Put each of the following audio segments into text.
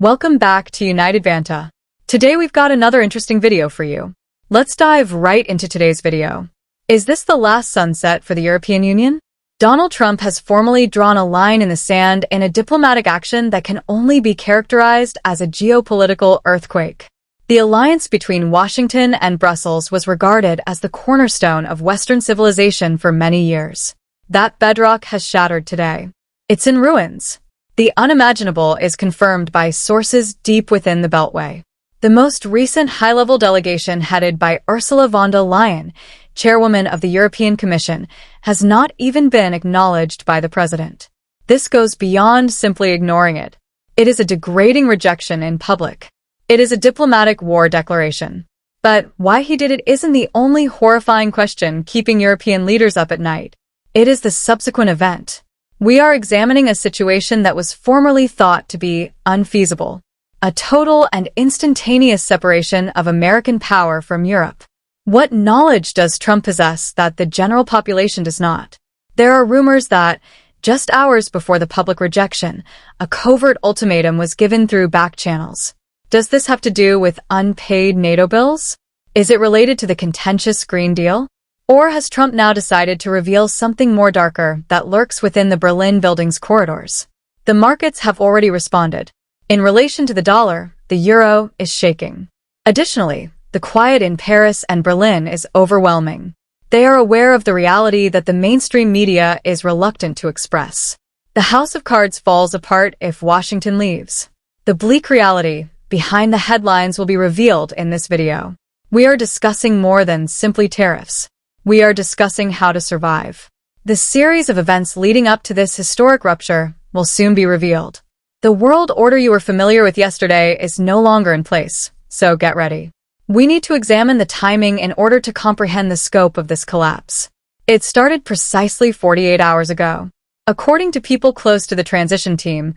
Welcome back to United Vanta. Today we've got another interesting video for you. Let's dive right into today's video. Is this the last sunset for the European Union? Donald Trump has formally drawn a line in the sand in a diplomatic action that can only be characterized as a geopolitical earthquake. The alliance between Washington and Brussels was regarded as the cornerstone of Western civilization for many years. That bedrock has shattered today. It's in ruins. The unimaginable is confirmed by sources deep within the Beltway. The most recent high-level delegation headed by Ursula von der Leyen, chairwoman of the European Commission, has not even been acknowledged by the president. This goes beyond simply ignoring it. It is a degrading rejection in public. It is a diplomatic war declaration. But why he did it isn't the only horrifying question keeping European leaders up at night. It is the subsequent event. We are examining a situation that was formerly thought to be unfeasible. A total and instantaneous separation of American power from Europe. What knowledge does Trump possess that the general population does not? There are rumors that, just hours before the public rejection, a covert ultimatum was given through back channels. Does this have to do with unpaid NATO bills? Is it related to the contentious Green Deal? Or has Trump now decided to reveal something more darker that lurks within the Berlin building's corridors? The markets have already responded. In relation to the dollar, the euro is shaking. Additionally, the quiet in Paris and Berlin is overwhelming. They are aware of the reality that the mainstream media is reluctant to express. The house of cards falls apart if Washington leaves. The bleak reality behind the headlines will be revealed in this video. We are discussing more than simply tariffs. We are discussing how to survive. The series of events leading up to this historic rupture will soon be revealed. The world order you were familiar with yesterday is no longer in place, so get ready. We need to examine the timing in order to comprehend the scope of this collapse. It started precisely 48 hours ago. According to people close to the transition team,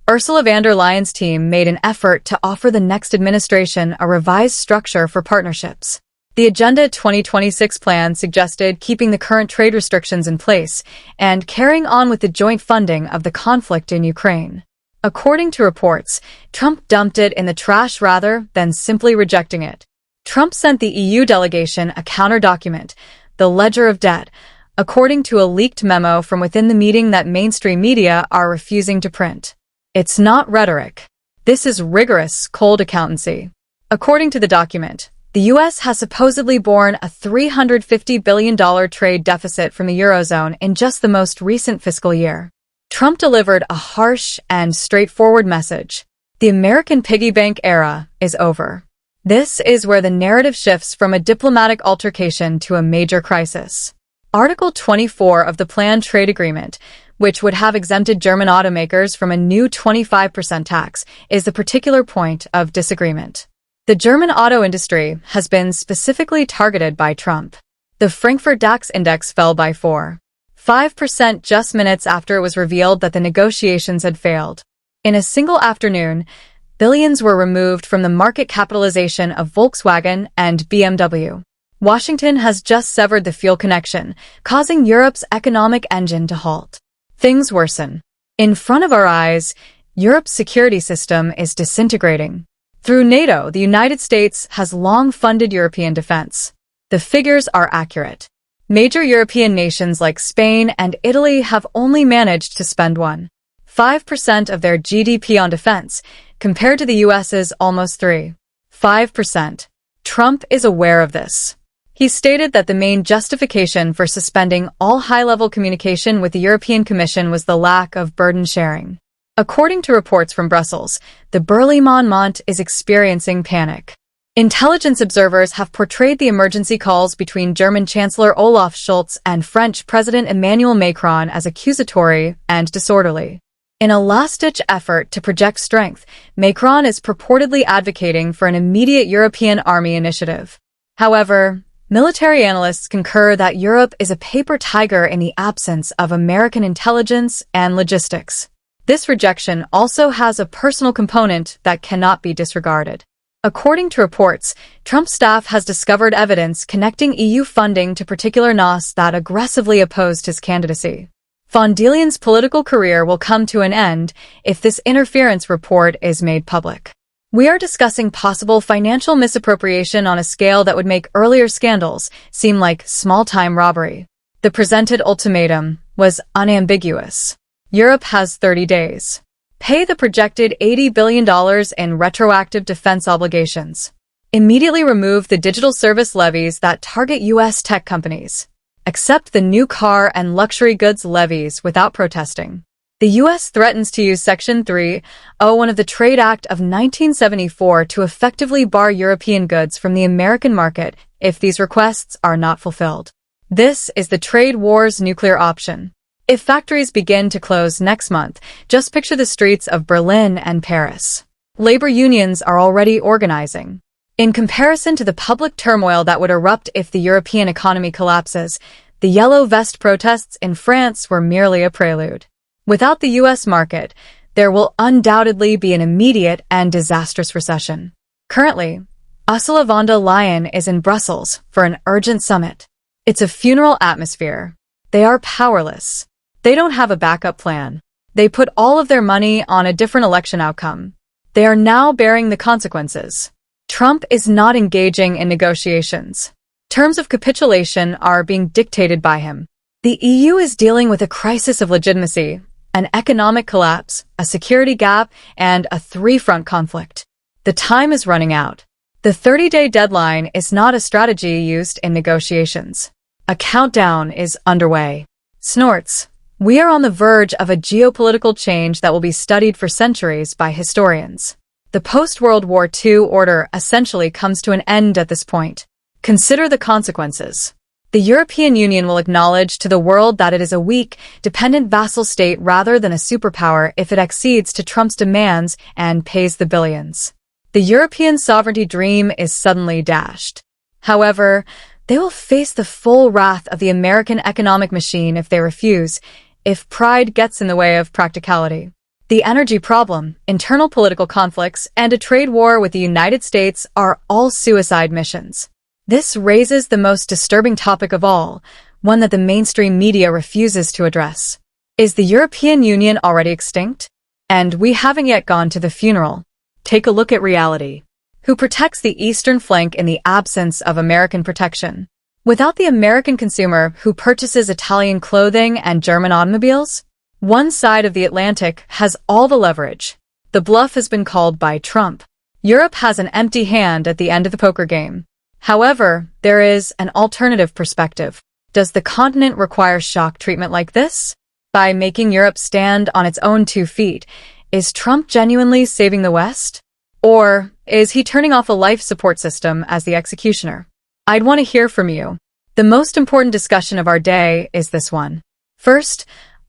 Ursula von der Leyen's team made an effort to offer the next administration a revised structure for partnerships. The Agenda 2026 plan suggested keeping the current trade restrictions in place and carrying on with the joint funding of the conflict in Ukraine. According to reports, Trump dumped it in the trash rather than simply rejecting it. Trump sent the EU delegation a counter-document, the Ledger of Debt, according to a leaked memo from within the meeting that mainstream media are refusing to print. It's not rhetoric. This is rigorous, cold accountancy. According to the document, the U.S. has supposedly borne a $350 billion trade deficit from the Eurozone in just the most recent fiscal year. Trump delivered a harsh and straightforward message. The American piggy bank era is over. This is where the narrative shifts from a diplomatic altercation to a major crisis. Article 24 of the planned trade agreement, which would have exempted German automakers from a new 25% tax, is the particular point of disagreement. The German auto industry has been specifically targeted by Trump. The Frankfurt DAX index fell by 4.5% just minutes after it was revealed that the negotiations had failed. In a single afternoon, billions were removed from the market capitalization of Volkswagen and BMW. Washington has just severed the fuel connection, causing Europe's economic engine to halt. Things worsen. In front of our eyes, Europe's security system is disintegrating. Through NATO, the United States has long funded European defense. The figures are accurate. Major European nations like Spain and Italy have only managed to spend 1.5% of their GDP on defense, compared to the US's almost 3.5%. Trump is aware of this. He stated that the main justification for suspending all high-level communication with the European Commission was the lack of burden sharing. According to reports from Brussels, the Berlaymont is experiencing panic. Intelligence observers have portrayed the emergency calls between German Chancellor Olaf Scholz and French President Emmanuel Macron as accusatory and disorderly. In a last-ditch effort to project strength, Macron is purportedly advocating for an immediate European army initiative. However, military analysts concur that Europe is a paper tiger in the absence of American intelligence and logistics. This rejection also has a personal component that cannot be disregarded. According to reports, Trump's staff has discovered evidence connecting EU funding to particular NAS that aggressively opposed his candidacy. Von der Leyen's political career will come to an end if this interference report is made public. We are discussing possible financial misappropriation on a scale that would make earlier scandals seem like small-time robbery. The presented ultimatum was unambiguous. Europe has 30 days. Pay the projected $80 billion in retroactive defense obligations. Immediately remove the digital service levies that target U.S. tech companies. Accept the new car and luxury goods levies without protesting. The U.S. threatens to use Section 301 of the Trade Act of 1974 to effectively bar European goods from the American market if these requests are not fulfilled. This is the trade war's nuclear option. If factories begin to close next month, just picture the streets of Berlin and Paris. Labor unions are already organizing. In comparison to the public turmoil that would erupt if the European economy collapses, the Yellow Vest protests in France were merely a prelude. Without the U.S. market, there will undoubtedly be an immediate and disastrous recession. Currently, Ursula von der Leyen is in Brussels for an urgent summit. It's a funeral atmosphere. They are powerless. They don't have a backup plan. They put all of their money on a different election outcome. They are now bearing the consequences. Trump is not engaging in negotiations. Terms of capitulation are being dictated by him. The EU is dealing with a crisis of legitimacy, an economic collapse, a security gap, and a three-front conflict. The time is running out. The 30-day deadline is not a strategy used in negotiations. A countdown is underway. Snorts. We are on the verge of a geopolitical change that will be studied for centuries by historians. The post-World War II order essentially comes to an end at this point. Consider the consequences. The European Union will acknowledge to the world that it is a weak, dependent vassal state rather than a superpower if it accedes to Trump's demands and pays the billions. The European sovereignty dream is suddenly dashed. However, they will face the full wrath of the American economic machine if they refuse, if pride gets in the way of practicality. The energy problem, internal political conflicts, and a trade war with the United States are all suicide missions. This raises the most disturbing topic of all, one that the mainstream media refuses to address. Is the European Union already extinct? And we haven't yet gone to the funeral. Take a look at reality. Who protects the eastern flank in the absence of American protection? Without the American consumer who purchases Italian clothing and German automobiles? One side of the Atlantic has all the leverage. The bluff has been called by Trump. Europe has an empty hand at the end of the poker game. However, there is an alternative perspective. Does the continent require shock treatment like this? By making Europe stand on its own 2 feet, is Trump genuinely saving the West? Or is he turning off a life support system as the executioner? I'd want to hear from you. The most important discussion of our day is this one. First,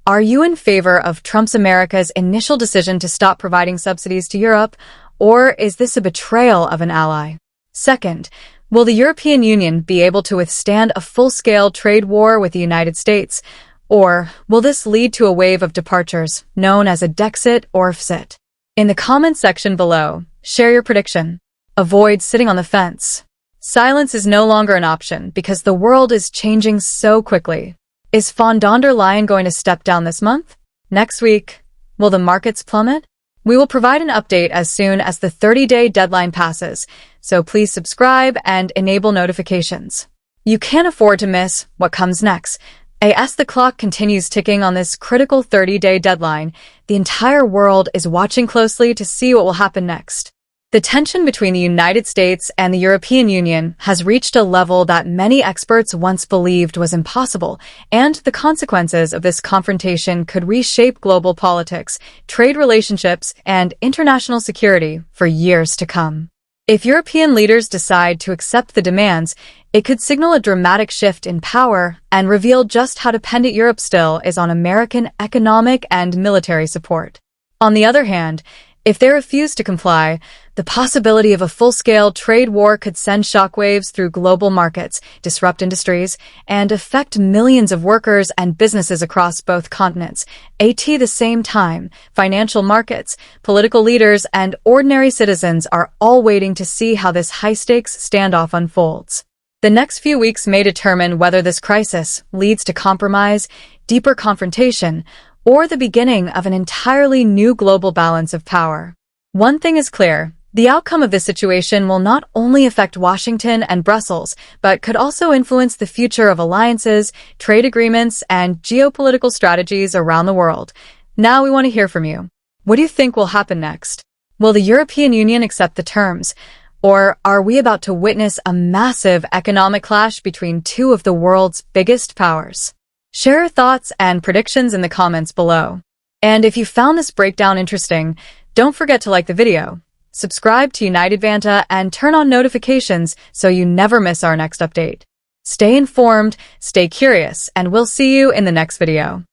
are you in favor of Trump's America's initial decision to stop providing subsidies to Europe, or is this a betrayal of an ally? Second, will the European Union be able to withstand a full-scale trade war with the United States, or will this lead to a wave of departures, known as a Dexit or Fsit? In the comments section below, share your prediction. Avoid sitting on the fence. Silence is no longer an option because the world is changing so quickly. Is von der Leyen going to step down this month? Next week? Will the markets plummet? We will provide an update as soon as the 30-day deadline passes, so please subscribe and enable notifications. You can't afford to miss what comes next. As the clock continues ticking on this critical 30-day deadline, the entire world is watching closely to see what will happen next. The tension between the United States and the European Union has reached a level that many experts once believed was impossible, and the consequences of this confrontation could reshape global politics, trade relationships, and international security for years to come. If European leaders decide to accept the demands, it could signal a dramatic shift in power and reveal just how dependent Europe still is on American economic and military support. On the other hand, if they refuse to comply, the possibility of a full-scale trade war could send shockwaves through global markets, disrupt industries, and affect millions of workers and businesses across both continents. At the same time, financial markets, political leaders, and ordinary citizens are all waiting to see how this high-stakes standoff unfolds. The next few weeks may determine whether this crisis leads to compromise, deeper confrontation, or the beginning of an entirely new global balance of power. One thing is clear. The outcome of this situation will not only affect Washington and Brussels, but could also influence the future of alliances, trade agreements, and geopolitical strategies around the world. Now we want to hear from you. What do you think will happen next? Will the European Union accept the terms? Or are we about to witness a massive economic clash between two of the world's biggest powers? Share your thoughts and predictions in the comments below. And if you found this breakdown interesting, don't forget to like the video, subscribe to United Vanta, and turn on notifications so you never miss our next update. Stay informed, stay curious, and we'll see you in the next video.